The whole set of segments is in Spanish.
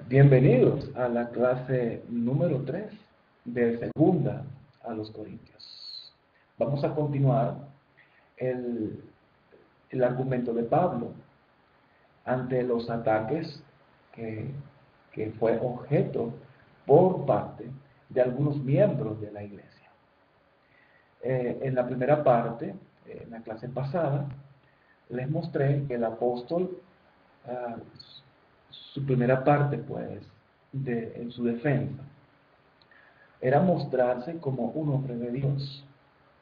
Bienvenidos a la clase número 3 de Segunda a los Corintios. Vamos a continuar el argumento de Pablo ante los ataques que fue objeto por parte de algunos miembros de la iglesia. En la primera parte, en la clase pasada, les mostré que el apóstol, su primera parte, pues, en su defensa, era mostrarse como un hombre de Dios,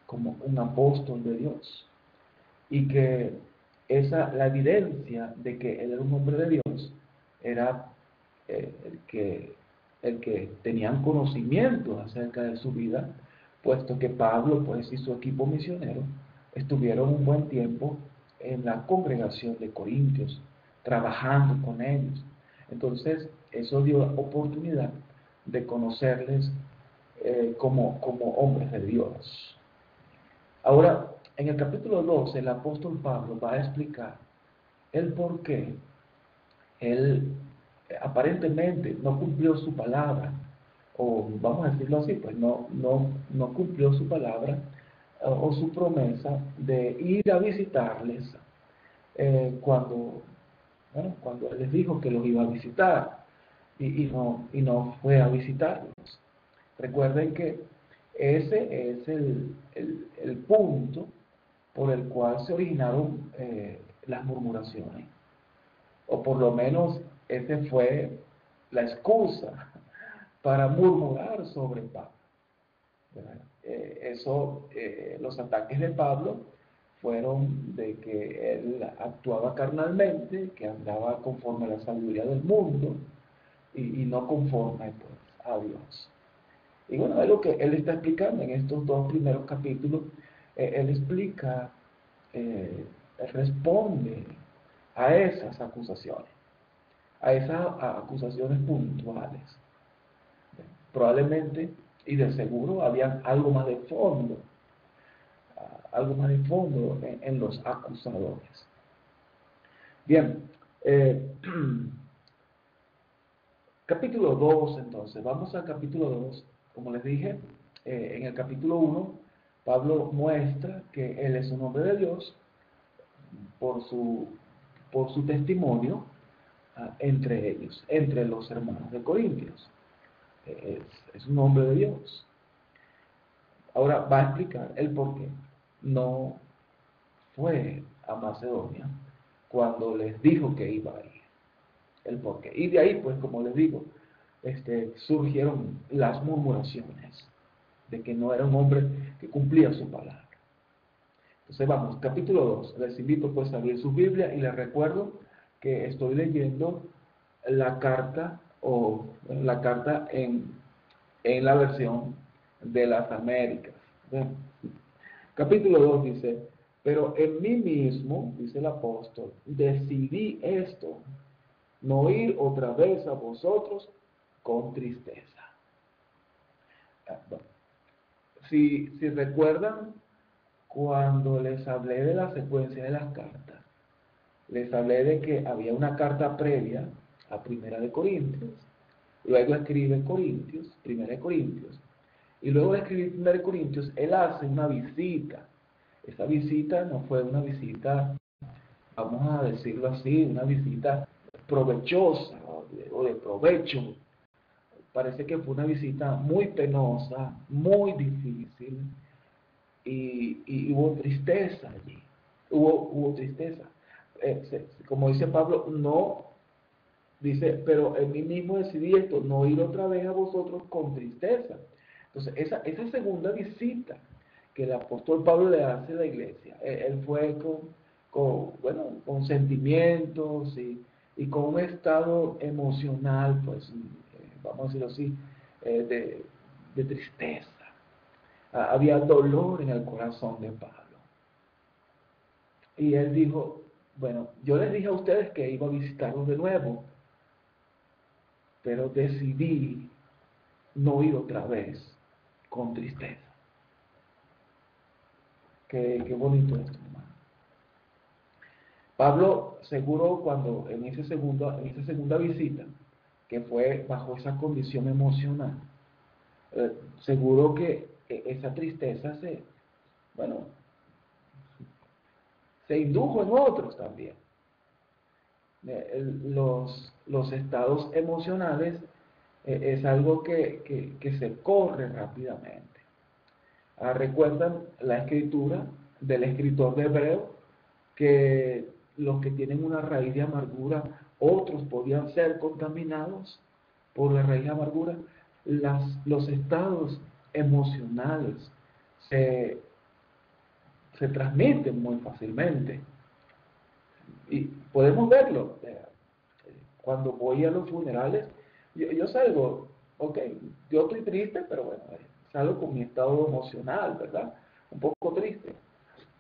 como un apóstol de Dios, y que la evidencia de que él era un hombre de Dios era el que tenían conocimiento acerca de su vida, puesto que Pablo, pues, y su equipo misionero estuvieron un buen tiempo en la congregación de Corintios, trabajando con ellos. Entonces, eso dio oportunidad de conocerles como hombres de Dios. Ahora, en el capítulo 2, el apóstol Pablo va a explicar el por qué él aparentemente no cumplió su palabra, o vamos a decirlo así, pues no cumplió su palabra o su promesa de ir a visitarles cuando él les dijo que los iba a visitar y no fue a visitarlos. Recuerden que ese es el punto por el cual se originaron las murmuraciones, o por lo menos esa fue la excusa para murmurar sobre Pablo. Los ataques de Pablo fueron de que él actuaba carnalmente, que andaba conforme a la sabiduría del mundo y no conforme, pues, a Dios. Y bueno, es lo que él está explicando en estos dos primeros capítulos. Él explica, responde a esas acusaciones, puntuales. Probablemente y de seguro había algo más de fondo, en los acusadores. Bien, capítulo 2, entonces, vamos al capítulo 2. Como les dije, en el capítulo 1, Pablo muestra que él es un hombre de Dios por su testimonio entre ellos, entre los hermanos de Corintios. Es un hombre de Dios. Ahora va a explicar el por qué no fue a Macedonia cuando les dijo que iba a ir. El por qué. Y de ahí, pues, como les digo, surgieron las murmuraciones de que no era un hombre que cumplía su palabra. Entonces vamos, capítulo 2. Les invito, pues, a abrir su Biblia y les recuerdo que estoy leyendo la carta en la versión de las Américas. Bien. Capítulo 2 dice: pero en mí mismo, dice el apóstol, decidí esto, no ir otra vez a vosotros con tristeza. Bueno, si recuerdan, cuando les hablé de la secuencia de las cartas, les hablé de que había una carta previa a Primera de Corintios, luego escribe Primera de Corintios, y luego de escribir Primera de Corintios, él hace una visita. Esa visita no fue una visita, vamos a decirlo así, una visita provechosa o de provecho. Parece que fue una visita muy penosa, muy difícil, y hubo tristeza allí. Hubo tristeza. Como dice Pablo, no, dice, pero en mí mismo decidí esto, no ir otra vez a vosotros con tristeza. Entonces, esa segunda visita que el apóstol Pablo le hace a la iglesia, él fue con sentimientos y con un estado emocional, pues, vamos a decirlo así, de tristeza. Había dolor en el corazón de Pablo. Y él dijo: bueno, yo les dije a ustedes que iba a visitarlos de nuevo, pero decidí no ir otra vez con tristeza. Qué bonito esto, hermano. Pablo, seguro, cuando en esa segunda visita, que fue bajo esa condición emocional, seguro que esa tristeza bueno, se indujo en otros también. Los estados emocionales es algo que se corre rápidamente. Recuerdan la escritura del escritor de Hebreo, que los que tienen una raíz de amargura, otros podían ser contaminados por la raíz de amargura. Los estados emocionales se, se transmiten muy fácilmente. Y podemos verlo. Cuando voy a los funerales, yo salgo, ok, yo estoy triste, pero bueno, salgo con mi estado emocional, ¿verdad? Un poco triste.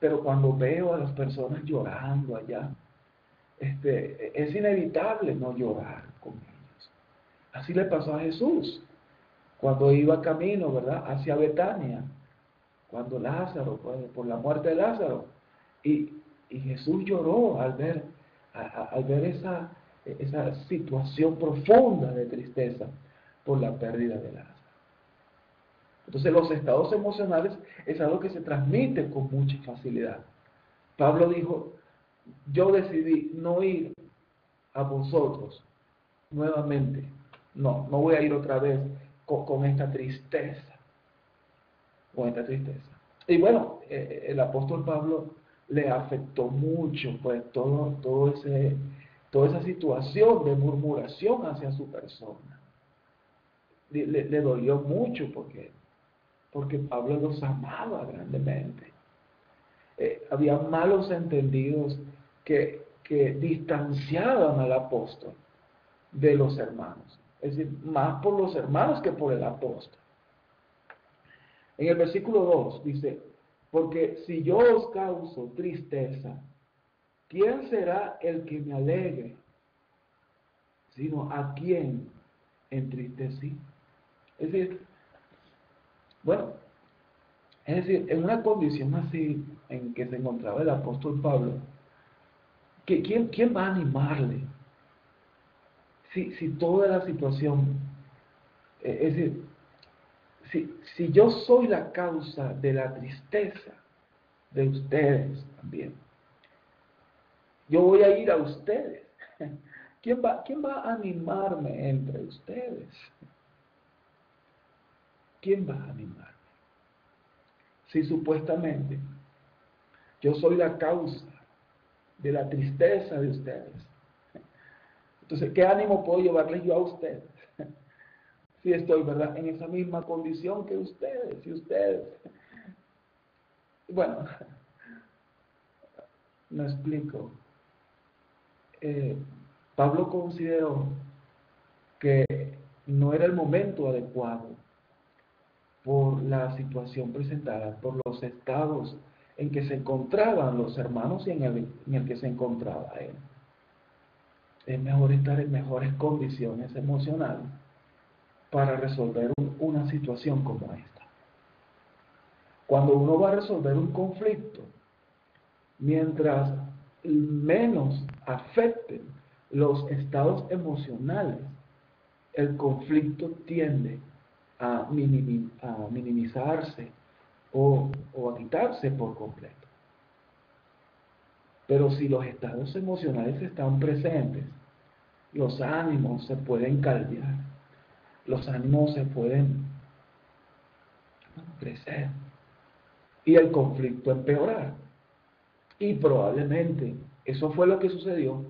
Pero cuando veo a las personas llorando allá, es inevitable no llorar con ellos. Así le pasó a Jesús cuando iba camino, ¿verdad?, hacia Betania, cuando Lázaro, por la muerte de Lázaro. Y Jesús lloró al ver esa situación profunda de tristeza por la pérdida de Lázaro. Entonces los estados emocionales es algo que se transmite con mucha facilidad. Pablo dijo, yo decidí no ir a vosotros nuevamente. No voy a ir otra vez con esta tristeza. Con esta tristeza. Y bueno, el apóstol Pablo le afectó mucho, pues, toda esa situación de murmuración hacia su persona. Le dolió mucho porque Pablo los amaba grandemente. Había malos entendidos que distanciaban al apóstol de los hermanos. Es decir, más por los hermanos que por el apóstol. En el versículo 2 dice, porque si yo os causo tristeza, ¿quién será el que me alegre? Sino a quién entristecí. Es decir, bueno, en una condición así en que se encontraba el apóstol Pablo, ¿quién va a animarle? Si toda la situación, es decir, si yo soy la causa de la tristeza de ustedes también, yo voy a ir a ustedes. ¿Quién va a animarme entre ustedes? ¿Quién va a animarme? Si supuestamente yo soy la causa de la tristeza de ustedes, entonces, ¿qué ánimo puedo llevarles yo a ustedes? Si estoy, ¿verdad?, en esa misma condición que ustedes y ustedes. Bueno, me explico. Pablo consideró que no era el momento adecuado por la situación presentada, por los estados en que se encontraban los hermanos y en el que se encontraba él. Es mejor estar en mejores condiciones emocionales para resolver una situación como esta. Cuando uno va a resolver un conflicto, mientras menos afecten los estados emocionales, el conflicto tiende a minimizarse o a quitarse por completo. Pero si los estados emocionales están presentes, los ánimos se pueden caldear, los ánimos se pueden crecer y el conflicto empeorar. Y probablemente eso fue lo que sucedió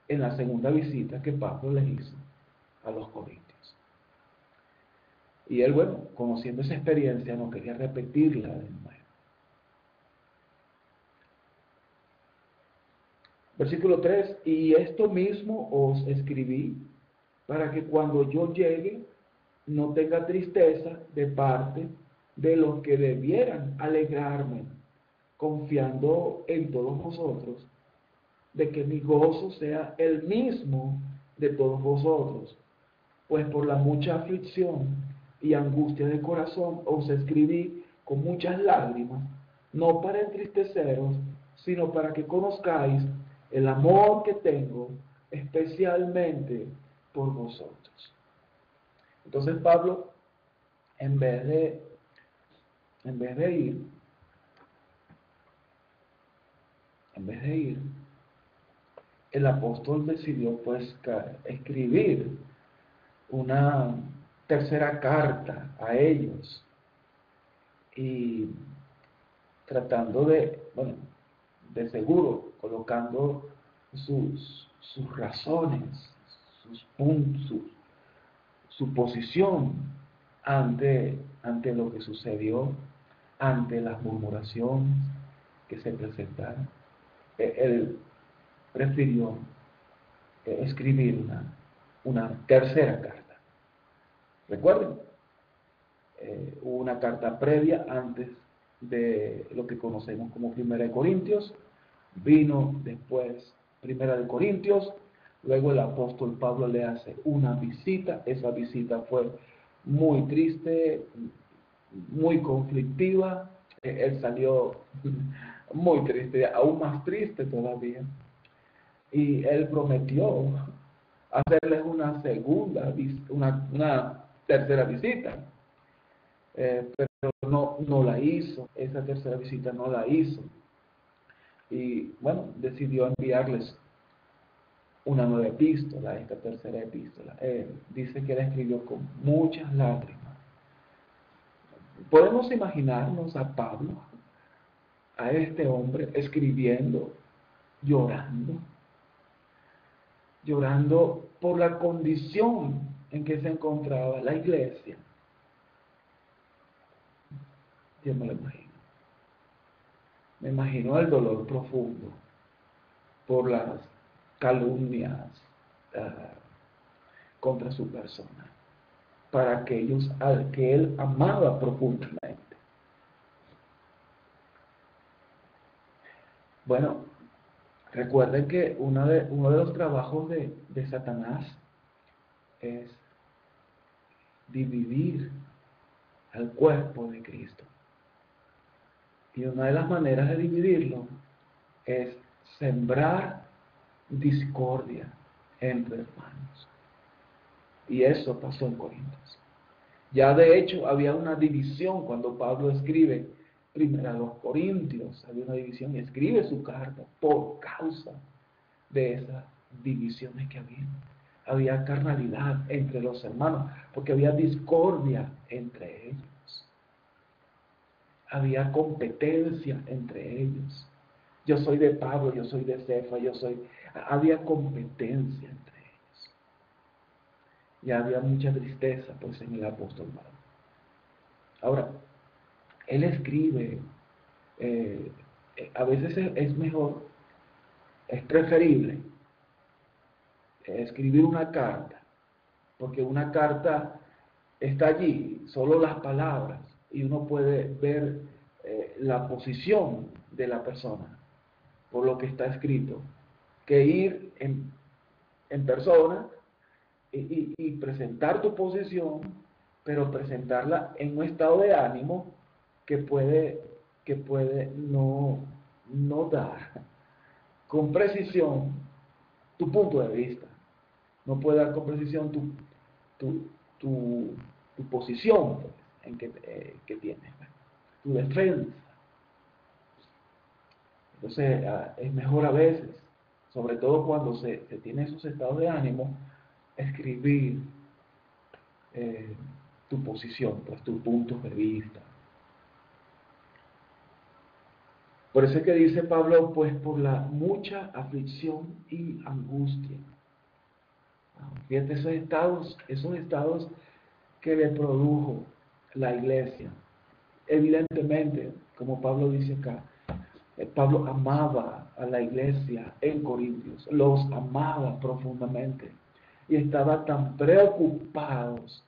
en la segunda visita que Pablo les hizo a los Corintios. Y él, bueno, conociendo esa experiencia, no quería repetirla de nuevo. Versículo 3, y esto mismo os escribí para que cuando yo llegue no tenga tristeza de parte de los que debieran alegrarme, confiando en todos vosotros, de que mi gozo sea el mismo de todos vosotros, pues por la mucha aflicción y angustia de corazón os escribí con muchas lágrimas, no para entristeceros, sino para que conozcáis el amor que tengo especialmente por vosotros. Entonces Pablo, en vez de ir, el apóstol decidió pues escribir una tercera carta a ellos y tratando de seguro, colocando sus razones, sus puntos, su posición ante lo que sucedió, ante las murmuraciones que se presentaron. Él prefirió escribir una tercera carta. Recuerden, hubo una carta previa antes de lo que conocemos como Primera de Corintios, vino después Primera de Corintios, luego el apóstol Pablo le hace una visita, esa visita fue muy triste, muy conflictiva, él salió muy triste, aún más triste todavía, y él prometió hacerles una tercera visita, pero no la hizo, esa tercera visita no la hizo, y bueno, decidió enviarles una nueva epístola, esta tercera epístola. Dice que la escribió con muchas lágrimas. Podemos imaginarnos a Pablo, a este hombre, escribiendo, llorando por la condición en que se encontraba la iglesia. Yo me lo imagino. Me imagino el dolor profundo por las calumnias contra su persona, para aquellos al que él amaba profundamente. Bueno, recuerden que uno de los trabajos de Satanás es dividir al cuerpo de Cristo. Y una de las maneras de dividirlo es sembrar discordia entre hermanos. Y eso pasó en Corintios. Ya de hecho había una división cuando Pablo escribe primero a los Corintios, había una división y escribe su carta por causa de esas divisiones que había. Había carnalidad entre los hermanos, porque había discordia entre ellos. Había competencia entre ellos. Yo soy de Pablo, yo soy de Cefa, había competencia entre ellos. Y había mucha tristeza pues en el apóstol Pablo. Ahora, él escribe, a veces es mejor, es preferible escribir una carta, porque una carta está allí, solo las palabras, y uno puede ver la posición de la persona por lo que está escrito, que ir en persona y presentar tu posición, pero presentarla en un estado de ánimo que puede no dar con precisión tu punto de vista, no puede dar con precisión tu posición que tienes, tu defensa. Entonces es mejor a veces, sobre todo cuando se tiene esos estados de ánimo, escribir tu posición, pues tu punto de vista. Por eso es que dice Pablo, pues por la mucha aflicción y angustia. Fíjate esos estados que le produjo la iglesia. Evidentemente, como Pablo dice acá, Pablo amaba a la iglesia en Corintios, los amaba profundamente y estaba tan preocupados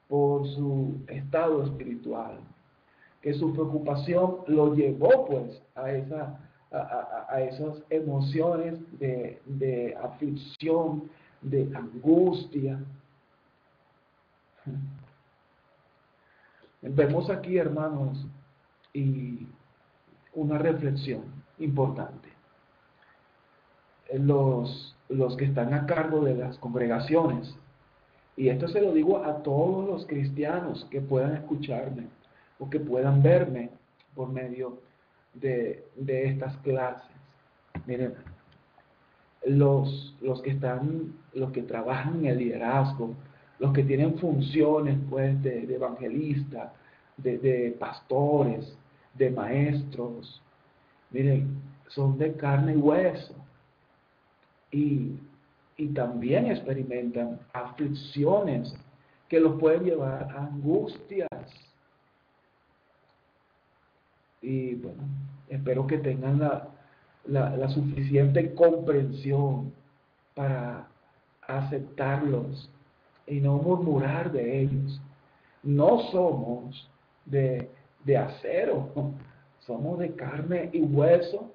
por su estado espiritual que su preocupación lo llevó pues a esas emociones de aflicción, de angustia. Vemos aquí, hermanos, y una reflexión importante. los que están a cargo de las congregaciones, y esto se lo digo a todos los cristianos que puedan escucharme o que puedan verme por medio de estas clases. Miren, los que trabajan en el liderazgo, los que tienen funciones pues de evangelista, de pastores, de maestros, miren, son de carne y hueso, y también experimentan aflicciones que los pueden llevar a angustias. Y bueno, espero que tengan la suficiente comprensión para aceptarlos y no murmurar de ellos. No somos de acero, somos de carne y hueso,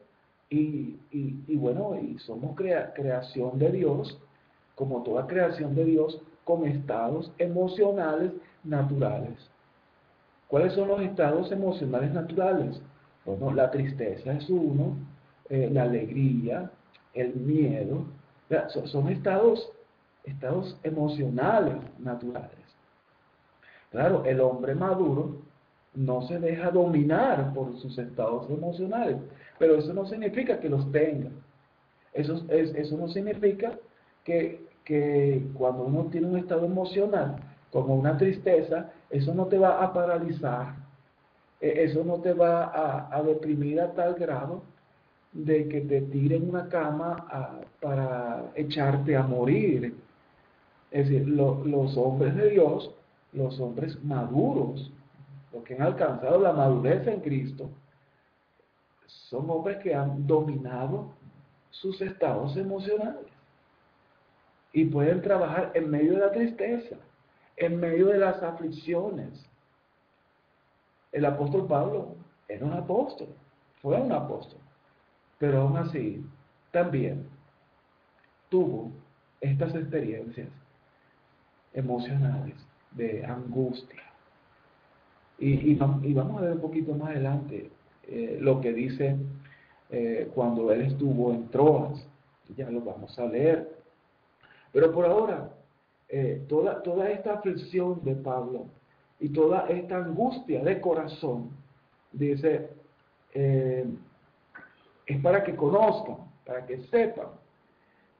y bueno, y somos creación de Dios, como toda creación de Dios, con estados emocionales naturales. ¿Cuáles son los estados emocionales naturales? Bueno, la tristeza es uno, la alegría, el miedo, son estados emocionales naturales. Claro, el hombre maduro no se deja dominar por sus estados emocionales, pero eso no significa que los tenga. Eso no significa que cuando uno tiene un estado emocional, como una tristeza, eso no te va a paralizar, eso no te va a deprimir a tal grado de que te tiren en una cama para echarte a morir. Es decir, los hombres de Dios, los hombres maduros, los que han alcanzado la madurez en Cristo, son hombres que han dominado sus estados emocionales y pueden trabajar en medio de la tristeza, en medio de las aflicciones. El apóstol Pablo era un apóstol, fue un apóstol, pero aún así también tuvo estas experiencias emocionales de angustia. Y vamos a ver un poquito más adelante lo que dice cuando él estuvo en Troas. Ya lo vamos a leer. Pero por ahora, toda esta aflicción de Pablo y toda esta angustia de corazón, dice, es para que conozcan, para que sepan.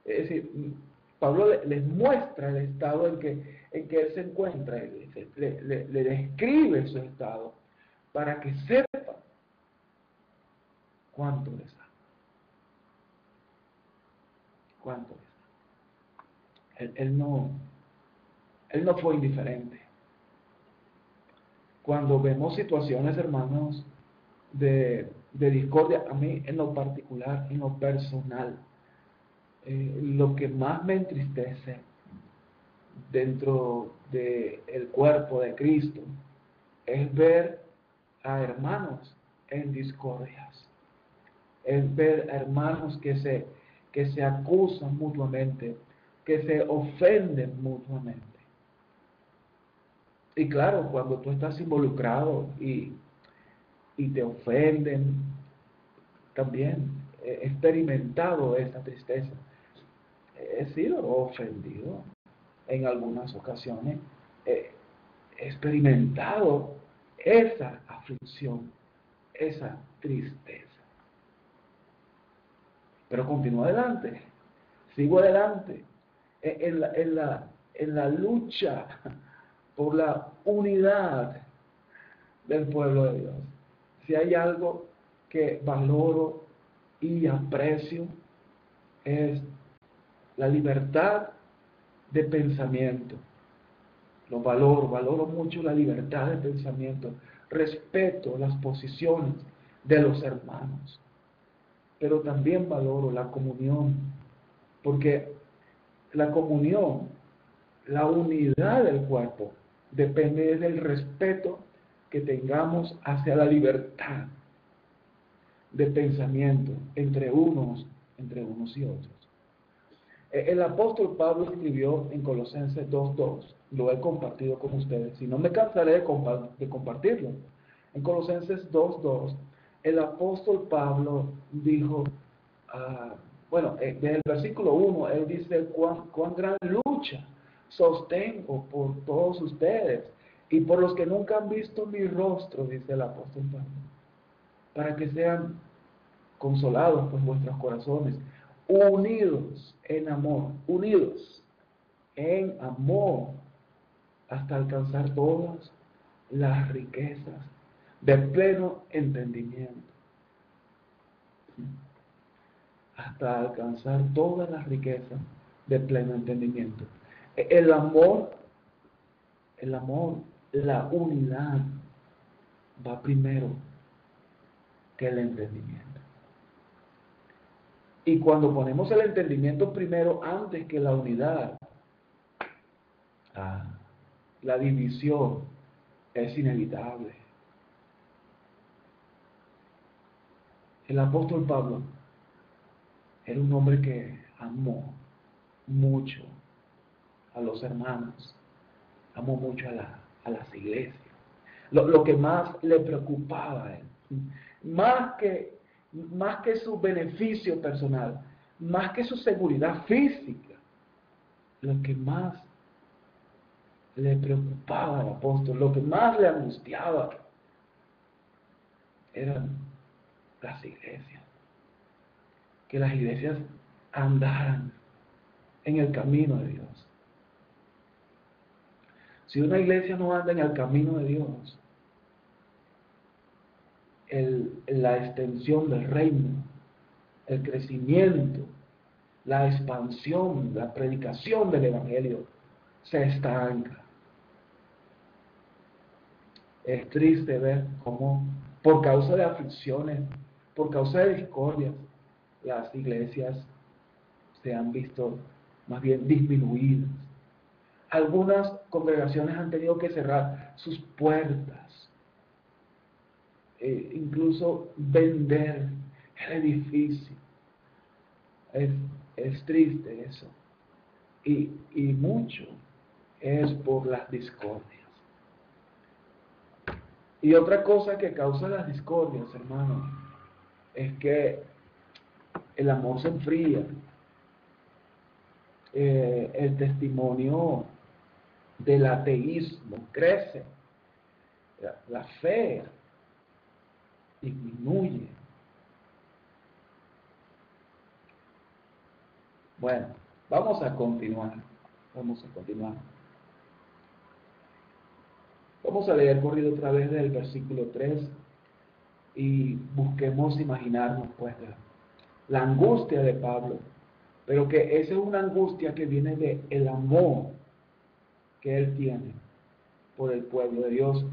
Es decir, Pablo les muestra el estado en que él se encuentra, le describe su estado, para que sepan cuánto les ama. Cuánto les ama. Él no fue indiferente. Cuando vemos situaciones, hermanos, de discordia, a mí en lo particular, en lo personal, lo que más me entristece dentro del cuerpo de Cristo es ver a hermanos en discordias, es ver a hermanos que se acusan mutuamente, que se ofenden mutuamente. Y claro, cuando tú estás involucrado y te ofenden, también he experimentado esa tristeza. He sido ofendido en algunas ocasiones, he experimentado esa aflicción, esa tristeza. Pero continúo adelante, sigo adelante, en la lucha por la unidad del pueblo de Dios. Si hay algo que valoro y aprecio, es la libertad de pensamiento. Lo valoro mucho la libertad de pensamiento. Respeto las posiciones de los hermanos. Pero también valoro la comunión, porque la comunión, la unidad del cuerpo, depende del respeto que tengamos hacia la libertad de pensamiento entre unos y otros. El apóstol Pablo escribió en Colosenses 2:2, lo he compartido con ustedes, y no me cansaré de compartirlo. En Colosenses 2:2, el apóstol Pablo dijo, Bueno, desde el versículo 1, él dice cuán gran lucha sostengo por todos ustedes y por los que nunca han visto mi rostro, dice el apóstol Pablo, para que sean consolados por vuestros corazones, unidos en amor, hasta alcanzar todas las riquezas de pleno entendimiento. Hasta alcanzar todas las riquezas de pleno entendimiento. El amor, la unidad va primero que el entendimiento. Y cuando ponemos el entendimiento primero antes que la unidad, la división es inevitable. El apóstol Pablo era un hombre que amó mucho a los hermanos, amó mucho a las iglesias. Lo que más le preocupaba a él, más que su beneficio personal, más que su seguridad física, lo que más le preocupaba al apóstol, lo que más le angustiaba, eran las iglesias. Que las iglesias andaran en el camino de Dios. Si una iglesia no anda en el camino de Dios, la extensión del reino, el crecimiento, la expansión, la predicación del evangelio se estanca. Es triste ver cómo por causa de aflicciones, por causa de discordias, las iglesias se han visto más bien disminuidas. Algunas congregaciones han tenido que cerrar sus puertas, incluso vender el edificio. Es triste eso. Y mucho es por las discordias. Y otra cosa que causa las discordias, hermanos, es que el amor se enfría. El testimonio del ateísmo crece. La fe disminuye. Bueno, vamos a continuar. Vamos a leer corrido otra vez del versículo 3 y busquemos imaginarnos pues la angustia de Pablo, pero que esa es una angustia que viene del amor que él tiene por el pueblo de Dios,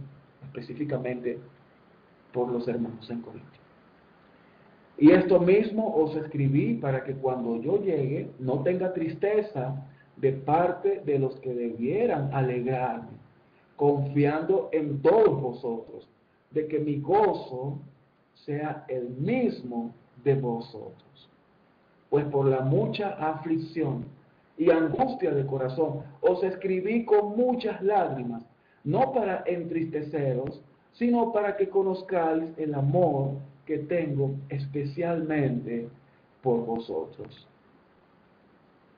específicamente por los hermanos en Corinto. Y esto mismo os escribí para que cuando yo llegue no tenga tristeza de parte de los que debieran alegrarme, confiando en todos vosotros, de que mi gozo sea el mismo de vosotros. Pues por la mucha aflicción y angustia de corazón os escribí con muchas lágrimas, no para entristeceros, sino para que conozcáis el amor que tengo especialmente por vosotros.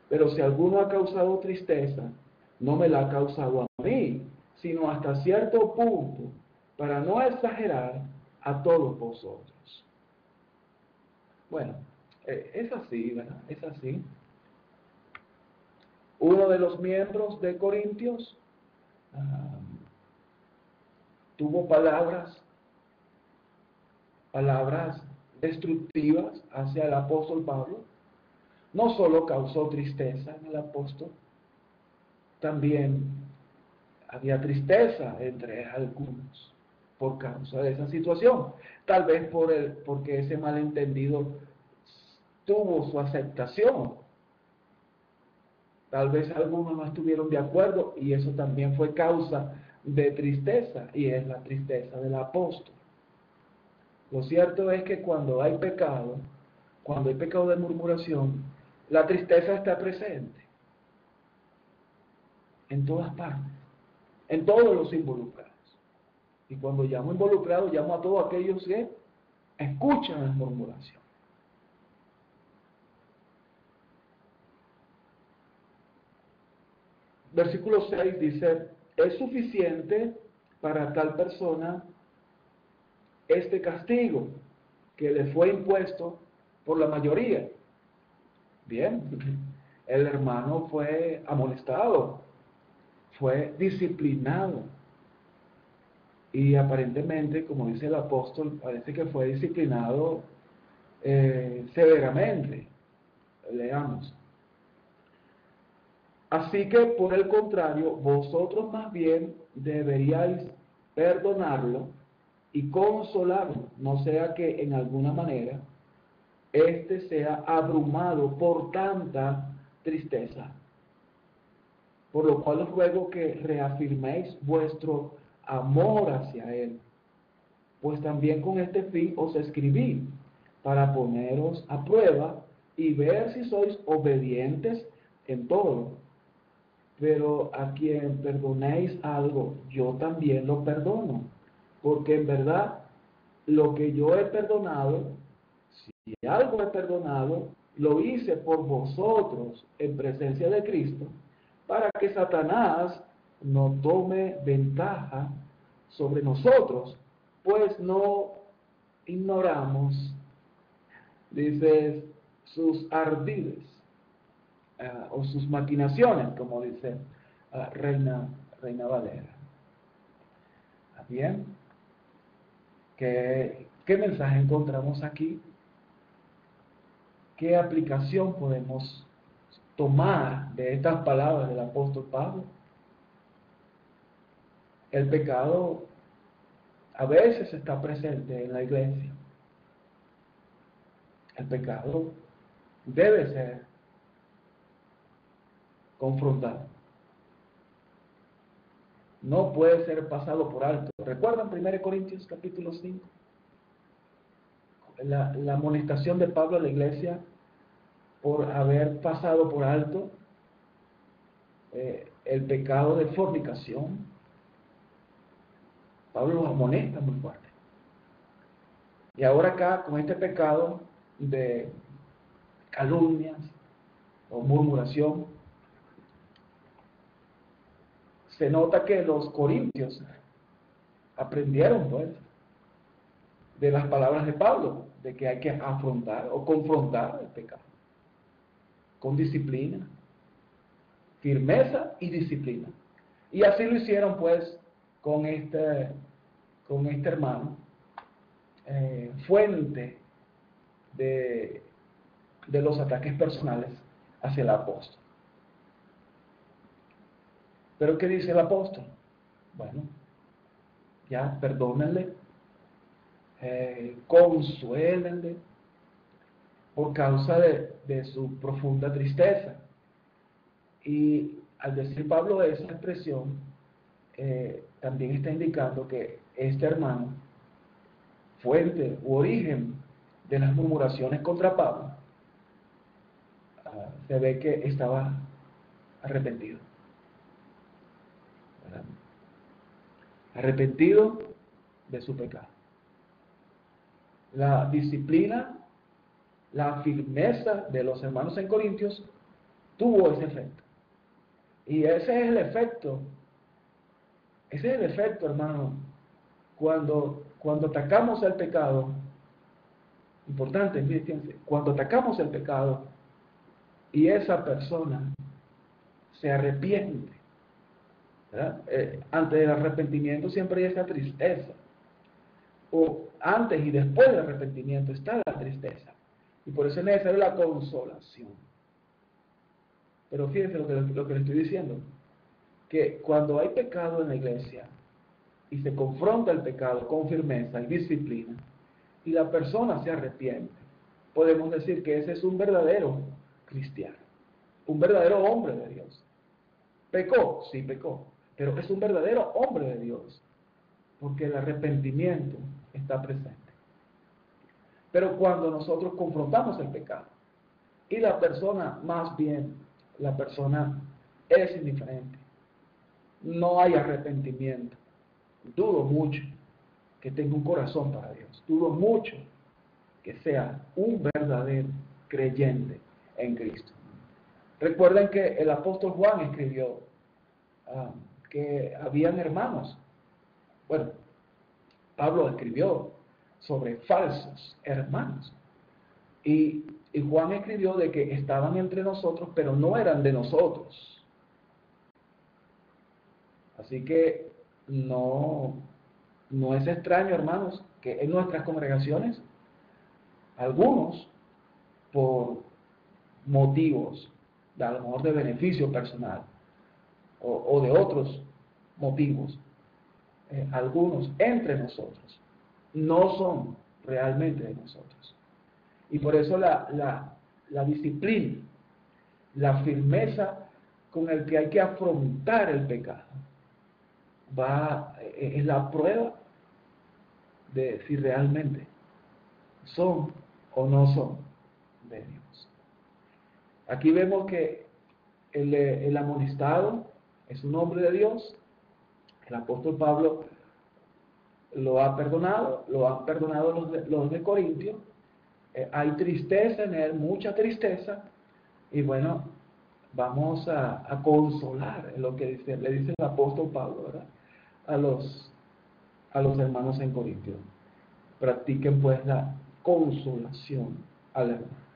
Pero si alguno ha causado tristeza, no me la ha causado a mí, sino hasta cierto punto, para no exagerar, a todos vosotros. Bueno, es así, ¿verdad? Es así. Uno de los miembros de Corintios tuvo palabras destructivas hacia el apóstol Pablo. No solo causó tristeza en el apóstol, también había tristeza entre algunos por causa de esa situación. Tal vez porque ese malentendido tuvo su aceptación. Tal vez algunos no estuvieron de acuerdo y eso también fue causa de tristeza, y es la tristeza del apóstol. Lo cierto es que cuando hay pecado de murmuración, la tristeza está presente en todas partes, en todos los involucrados. Y cuando llamo involucrados, llamo a todos aquellos que escuchan la murmuración. versículo 6 dice, es suficiente para tal persona este castigo que le fue impuesto por la mayoría. Bien, el hermano fue amonestado, fue disciplinado. Y aparentemente, como dice el apóstol, parece que fue disciplinado severamente. Leamos. Así que, por el contrario, vosotros más bien deberíais perdonarlo y consolarlo, no sea que en alguna manera éste sea abrumado por tanta tristeza. Por lo cual os ruego que reafirméis vuestro amor hacia él, pues también con este fin os escribí, para poneros a prueba y ver si sois obedientes en todo. Pero a quien perdonéis algo, yo también lo perdono, porque en verdad lo que yo he perdonado, si algo he perdonado, lo hice por vosotros en presencia de Cristo, para que Satanás no tome ventaja sobre nosotros, pues no ignoramos, dice, sus ardides o sus maquinaciones, como dice Reina Valera. Bien, ¿qué mensaje encontramos aquí? ¿Qué aplicación podemos tomar de estas palabras del apóstol Pablo? El pecado a veces está presente en la iglesia. El pecado debe ser confrontado. No puede ser pasado por alto. ¿Recuerdan 1 Corintios capítulo 5? La amonestación de Pablo a la iglesia por haber pasado por alto el pecado de fornicación. Pablo los amonesta muy fuerte. Y ahora acá, con este pecado de calumnias o murmuración, se nota que los corintios aprendieron, pues, de las palabras de Pablo, de que hay que afrontar o confrontar el pecado con disciplina, firmeza y disciplina. Y así lo hicieron, pues, con este hermano, fuente de los ataques personales hacia el apóstol. ¿Pero qué dice el apóstol? Bueno, ya perdónenle, consuélenle por causa de su profunda tristeza. Y al decir Pablo esa expresión, también está indicando que este hermano, fuente u origen de las murmuraciones contra Pablo, se ve que estaba arrepentido. ¿Verdad? Arrepentido de su pecado. La disciplina, la firmeza de los hermanos en Corintios tuvo ese efecto. Y ese es el efecto, hermano, cuando atacamos el pecado. Importante, fíjense, cuando atacamos el pecado y esa persona se arrepiente, ¿verdad? Antes del arrepentimiento siempre hay esa tristeza, o antes y después del arrepentimiento está la tristeza, y por eso es necesaria la consolación. Pero fíjense lo que le estoy diciendo, que cuando hay pecado en la iglesia y se confronta el pecado con firmeza y disciplina, y la persona se arrepiente, podemos decir que ese es un verdadero cristiano, un verdadero hombre de Dios. Pecó, sí pecó, pero es un verdadero hombre de Dios, porque el arrepentimiento está presente. Pero cuando nosotros confrontamos el pecado y la persona, más bien, la persona es indiferente, no hay arrepentimiento, dudo mucho que tenga un corazón para Dios, dudo mucho que sea un verdadero creyente en Cristo. Recuerden que el apóstol Juan escribió que habían hermanos. Bueno, Pablo escribió sobre falsos hermanos. Y Juan escribió de que estaban entre nosotros, pero no eran de nosotros. Así que no es extraño, hermanos, que en nuestras congregaciones, algunos, por motivos, a lo mejor de beneficio personal, o de otros motivos, algunos entre nosotros, no son realmente de nosotros. Y por eso la disciplina, la firmeza con el que hay que afrontar el pecado, es la prueba de si realmente son o no son de Dios. Aquí vemos que el amonestado es un hombre de Dios. El apóstol Pablo lo han perdonado los de Corintios. Hay tristeza en él, mucha tristeza, y bueno, vamos a consolar, es lo que le dice el apóstol Pablo, ¿verdad? A los hermanos en Corintios. Practiquen pues la consolación al hermano.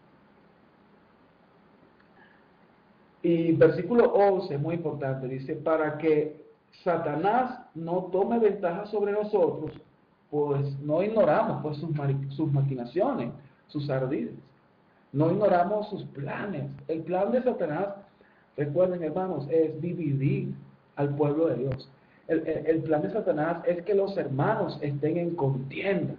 Y versículo 11, muy importante, dice, para que Satanás no tome ventaja sobre nosotros, pues no ignoramos pues sus maquinaciones, sus ardides. No ignoramos sus planes. El plan de Satanás, recuerden hermanos, es dividir al pueblo de Dios. El plan de Satanás es que los hermanos estén en contiendas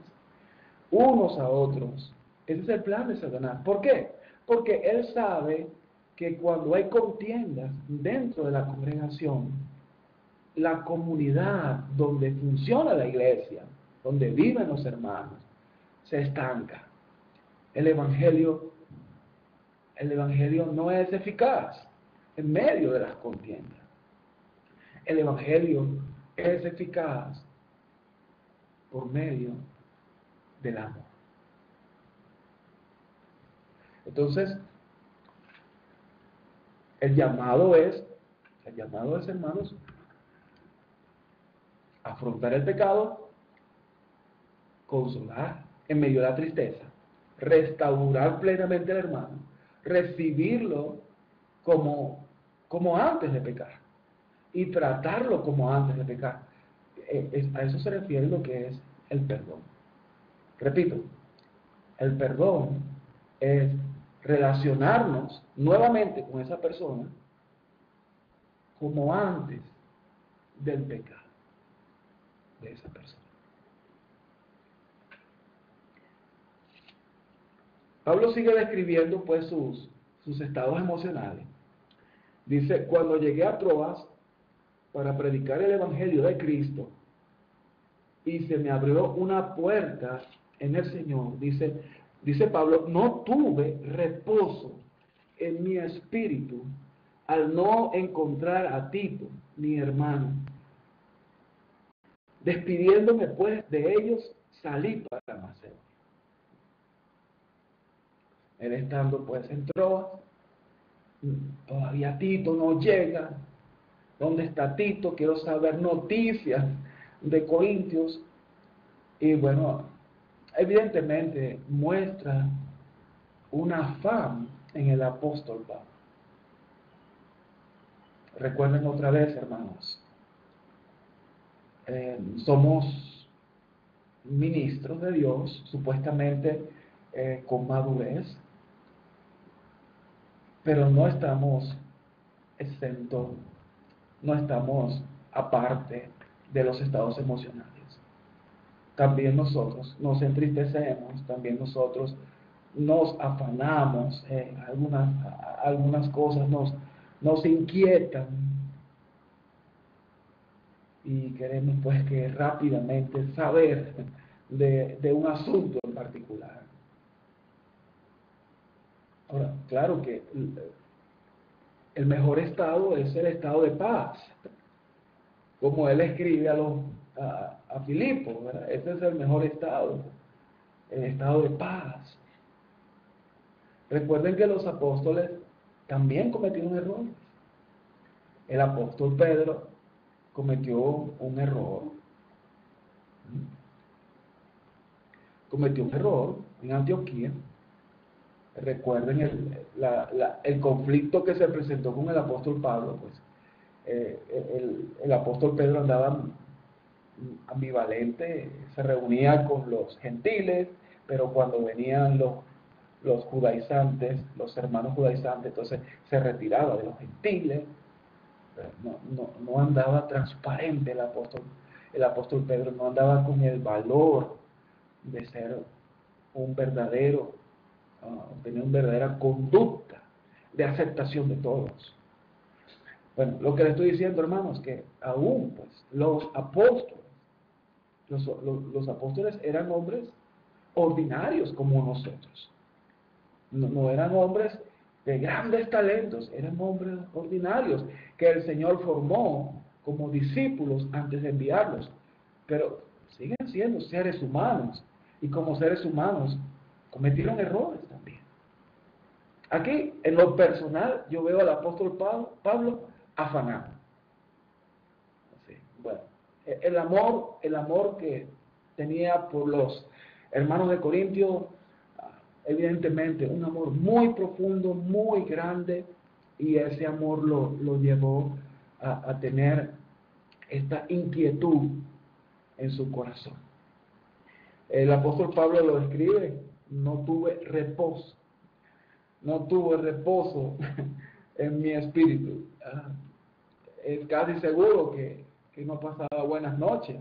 unos a otros. Ese es el plan de Satanás. ¿Por qué? Porque él sabe que cuando hay contiendas dentro de la congregación, la comunidad donde funciona la iglesia, donde viven los hermanos, se estanca. El evangelio no es eficaz en medio de las contiendas. El evangelio es eficaz por medio del amor. Entonces, el llamado es, hermanos, afrontar el pecado, consolar en medio de la tristeza, restaurar plenamente al hermano, recibirlo como antes de pecar y tratarlo como antes de pecar. A eso se refiere lo que es el perdón. Repito, el perdón es relacionarnos nuevamente con esa persona como antes del pecado de esa persona. Pablo sigue describiendo pues sus estados emocionales. Dice, cuando llegué a Troas para predicar el evangelio de Cristo y se me abrió una puerta en el Señor, dice Pablo, no tuve reposo en mi espíritu al no encontrar a Tito, mi hermano. Despidiéndome pues de ellos, salí para Macedonia. Él estando pues en Troas, todavía Tito no llega. ¿Dónde está Tito? Quiero saber noticias de Corintios. Y bueno, evidentemente muestra un afán en el apóstol Pablo. Recuerden otra vez, hermanos, somos ministros de Dios, supuestamente con madurez, pero no estamos exentos, no estamos aparte de los estados emocionales. También nosotros nos entristecemos, también nosotros nos afanamos, algunas cosas nos inquietan y queremos pues que rápidamente saber de un asunto en particular. Ahora, claro que el mejor estado es el estado de paz, como él escribe a Filipo, ¿verdad? Ese es el mejor estado, el estado de paz. Recuerden que los apóstoles también cometieron errores. el apóstol Pedro cometió un error. Cometió un error en Antioquía. Recuerden el conflicto que se presentó con el apóstol Pablo. Pues el apóstol Pedro andaba ambivalente, se reunía con los gentiles, pero cuando venían los judaizantes, los hermanos judaizantes, entonces se retiraba de los gentiles. No andaba transparente el apóstol Pedro, no andaba con el valor de ser un verdadero, tener una verdadera conducta de aceptación de todos. Bueno, lo que le estoy diciendo, hermanos, que aún pues los apóstoles eran hombres ordinarios como nosotros. No eran hombres de grandes talentos, eran hombres ordinarios que el Señor formó como discípulos antes de enviarlos, pero siguen siendo seres humanos, y como seres humanos cometieron errores también. Aquí, en lo personal, yo veo al apóstol Pablo afanado. Sí, bueno, el amor que tenía por los hermanos de Corintios, evidentemente un amor muy profundo, muy grande, y ese amor lo llevó a tener esta inquietud en su corazón. El apóstol Pablo lo escribe: no tuve reposo en mi espíritu. Es casi seguro que no pasaba buenas noches,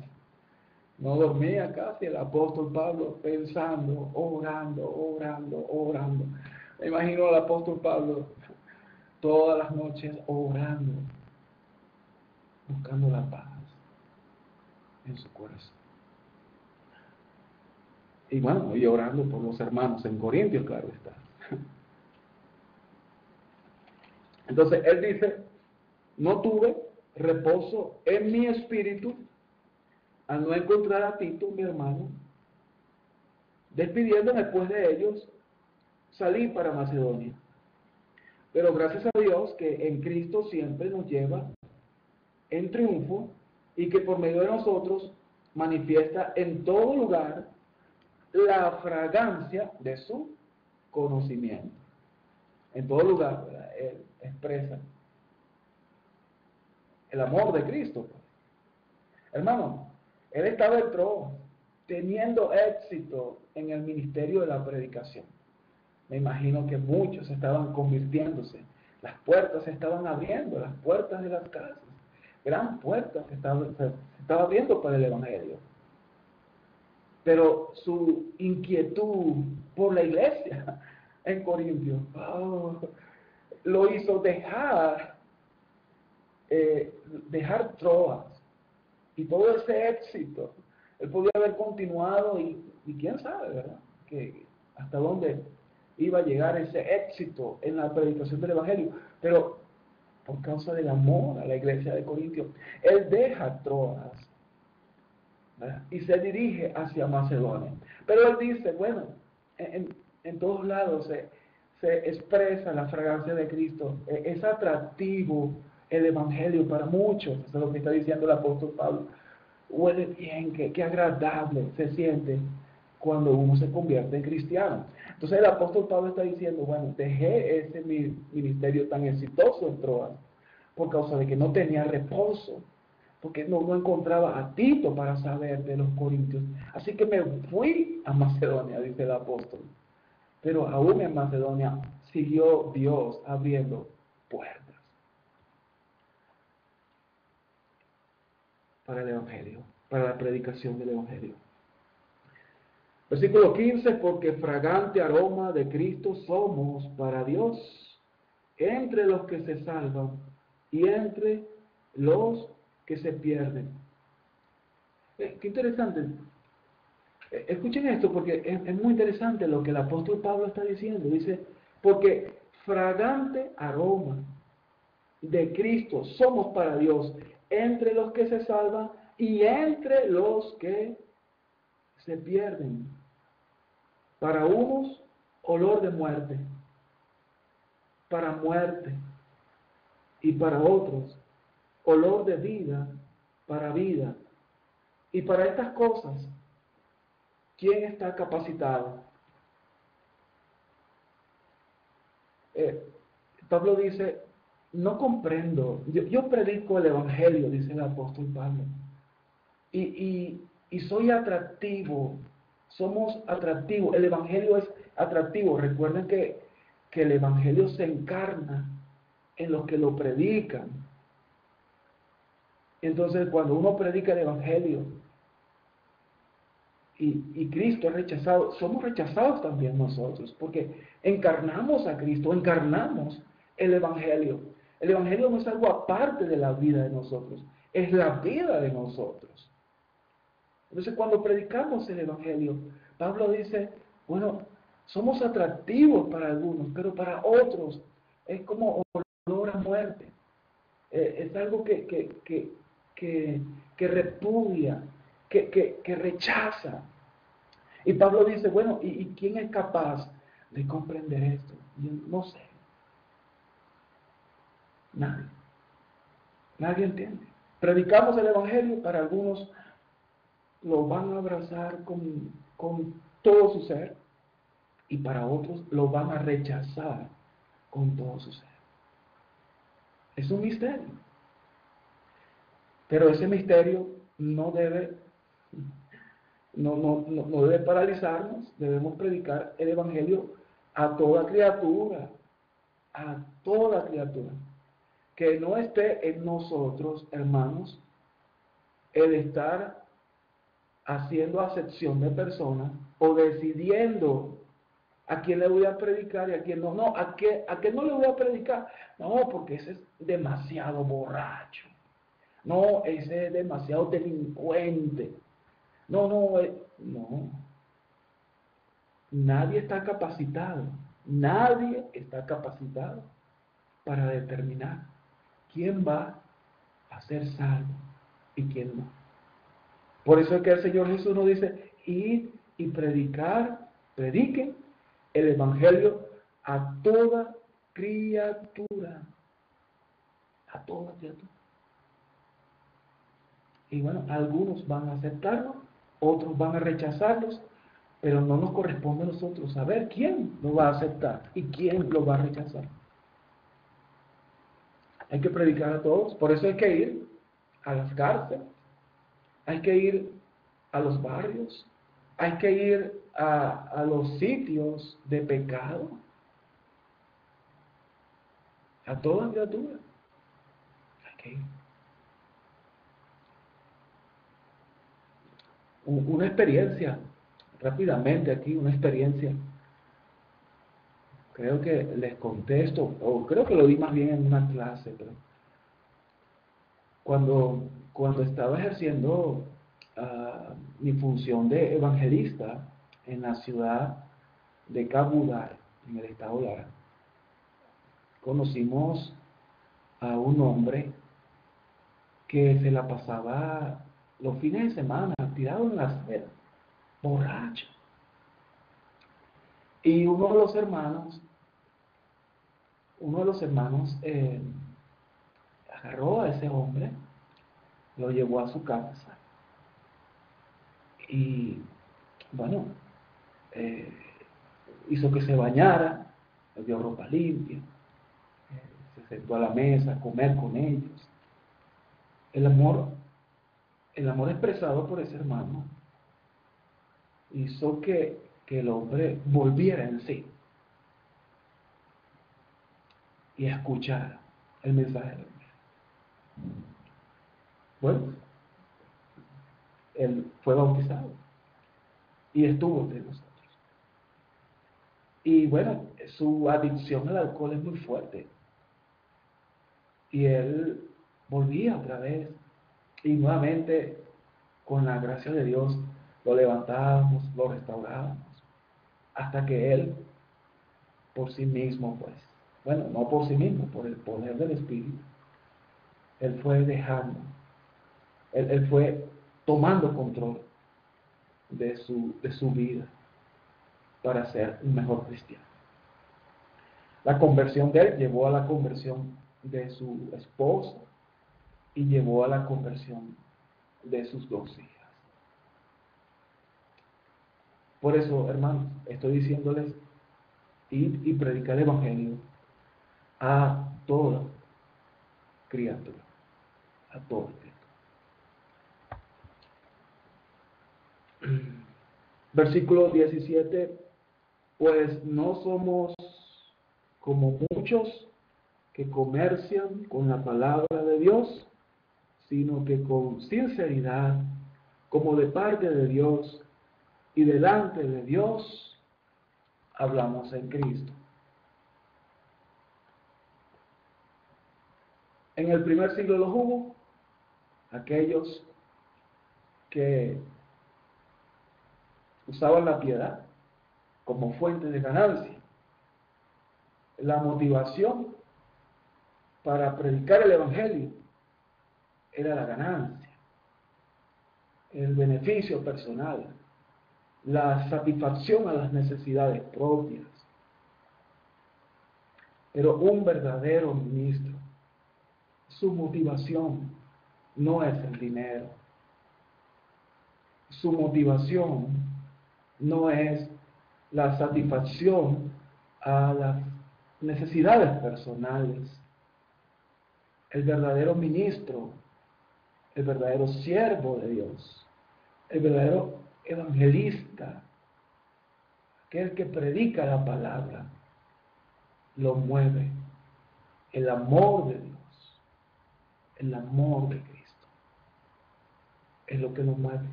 no dormía casi el apóstol Pablo, pensando, orando. Me imagino al apóstol Pablo todas las noches orando, buscando la paz en su corazón. Y bueno, y orando por los hermanos en Corintios, claro está. Entonces él dice: no tuve reposo en mi espíritu al no encontrar a Tito, mi hermano. Despidiéndome pues de ellos, salí para Macedonia. Pero gracias a Dios que en Cristo siempre nos lleva en triunfo, y que por medio de nosotros manifiesta en todo lugar la fragancia de su conocimiento. En todo lugar, ¿verdad? Él expresa el amor de Cristo. Hermano, él estaba dentro, teniendo éxito en el ministerio de la predicación. Me imagino que muchos estaban convirtiéndose, las puertas se estaban abriendo, las puertas de las casas, gran puerta se estaba abriendo para el Evangelio. Pero su inquietud por la iglesia en Corintios lo hizo dejar Troas y todo ese éxito. Él podía haber continuado y quién sabe, ¿verdad? Que hasta dónde iba a llegar ese éxito en la predicación del Evangelio. Pero por causa del amor a la iglesia de Corintios, él deja Troas, ¿verdad? Y se dirige hacia Macedonia. Pero él dice, bueno, en todos lados se expresa la fragancia de Cristo. Es atractivo el Evangelio para muchos. Eso es lo que está diciendo el apóstol Pablo. Huele bien, qué agradable se siente cuando uno se convierte en cristiano. Entonces el apóstol Pablo está diciendo, bueno, dejé ese ministerio tan exitoso en Troas por causa de que no tenía reposo, porque no encontraba a Tito para saber de los corintios. Así que me fui a Macedonia, dice el apóstol. Pero aún en Macedonia siguió Dios abriendo puertas para el Evangelio, para la predicación del Evangelio. Versículo 15, porque fragante aroma de Cristo somos para Dios entre los que se salvan y entre los que se pierden. Qué interesante. Escuchen esto, porque es muy interesante lo que el apóstol Pablo está diciendo. Dice, porque fragante aroma de Cristo somos para Dios entre los que se salvan y entre los que se pierden. Para unos, olor de muerte, para muerte, y para otros, olor de vida para vida. Y para estas cosas, ¿quién está capacitado? Pablo dice, no comprendo, yo predico el Evangelio, dice el apóstol Pablo, y soy atractivo, somos atractivos, el Evangelio es atractivo. Recuerden que el Evangelio se encarna en los que lo predican. Entonces, cuando uno predica el Evangelio y Cristo es rechazado, somos rechazados también nosotros, porque encarnamos a Cristo, encarnamos el Evangelio. El Evangelio no es algo aparte de la vida de nosotros, es la vida de nosotros. Entonces, cuando predicamos el Evangelio, Pablo dice, bueno, somos atractivos para algunos, pero para otros es como olor a muerte. Es algo que repudia, que rechaza. Y Pablo dice, bueno, ¿y quién es capaz de comprender esto? Yo no sé. Nadie. Nadie entiende. Predicamos el Evangelio, para algunos lo van a abrazar con todo su ser, y para otros lo van a rechazar con todo su ser. Es un misterio. Pero ese misterio no debe paralizarnos. Debemos predicar el Evangelio a toda criatura, a toda criatura. Que no esté en nosotros, hermanos, el estar haciendo acepción de personas o decidiendo a quién le voy a predicar y a quién no. No, a qué no le voy a predicar. No, porque ese es demasiado borracho. No, ese es demasiado delincuente. No. Nadie está capacitado. Nadie está capacitado para determinar quién va a ser salvo y quién no. Por eso es que el Señor Jesús nos dice, id y prediquen el Evangelio a toda criatura. A toda criatura. Y bueno, algunos van a aceptarlo, otros van a rechazarlos, pero no nos corresponde a nosotros saber quién lo va a aceptar y quién lo va a rechazar. Hay que predicar a todos, por eso hay que ir a las cárceles, hay que ir a los barrios, hay que ir a los sitios de pecado, a toda criatura. Hay que ir. Una experiencia, rápidamente aquí, una experiencia. Creo que les contesto, o creo que lo di más bien en una clase, pero cuando estaba ejerciendo mi función de evangelista en la ciudad de Cabudar, en el estado Lara, conocimos a un hombre que se la pasaba los fines de semana tirado en la acera, borracho. Y uno de los hermanos agarró a ese hombre, lo llevó a su casa y, bueno, hizo que se bañara, le dio ropa limpia, se sentó a la mesa a comer con ellos. El amor expresado por ese hermano hizo que el hombre volviera en sí y escuchara el mensaje de Dios. Bueno, él fue bautizado y estuvo entre nosotros. Y bueno, su adicción al alcohol es muy fuerte. Y él volvía otra vez. Y nuevamente, con la gracia de Dios, lo levantábamos, lo restaurábamos. Hasta que él, por sí mismo, pues, bueno, no por sí mismo, por el poder del Espíritu, él fue dejando, él fue tomando control de su vida para ser un mejor cristiano. La conversión de él llevó a la conversión de su esposa, y llevó a la conversión de sus 2 hijas. Por eso, hermanos, estoy diciéndoles, ir y predicar el Evangelio a toda criatura, a toda criatura. Versículo 17, pues no somos como muchos que comercian con la palabra de Dios, sino que con sinceridad, como de parte de Dios y delante de Dios, hablamos en Cristo. En el primer siglo los hubo aquellos que usaban la piedad como fuente de ganancia. La motivación para predicar el Evangelio era la ganancia, el beneficio personal, la satisfacción a las necesidades propias. Pero un verdadero ministro, su motivación no es el dinero. Su motivación no es la satisfacción a las necesidades personales. El verdadero ministro, el verdadero siervo de Dios, el verdadero evangelista, aquel que predica la palabra, lo mueve el amor de Dios, el amor de Cristo. Es lo que lo mueve.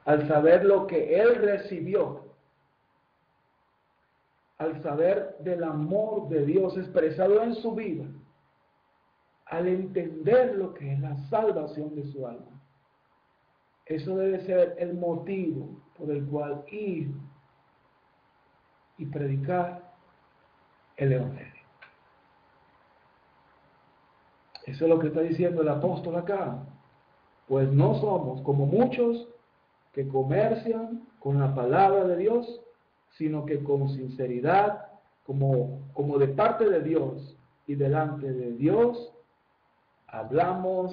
Al saber lo que Él recibió, al saber del amor de Dios expresado en su vida, al entender lo que es la salvación de su alma, eso debe ser el motivo por el cual ir y predicar el Evangelio. Eso es lo que está diciendo el apóstol acá. Pues no somos como muchos que comercian con la palabra de Dios, sino que con sinceridad, como de parte de Dios y delante de Dios, hablamos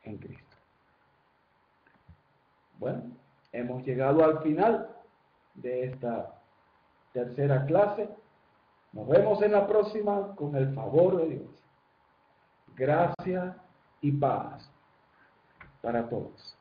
en Cristo. Bueno, hemos llegado al final de esta tercera clase. Nos vemos en la próxima con el favor de Dios. Gracia y paz para todos.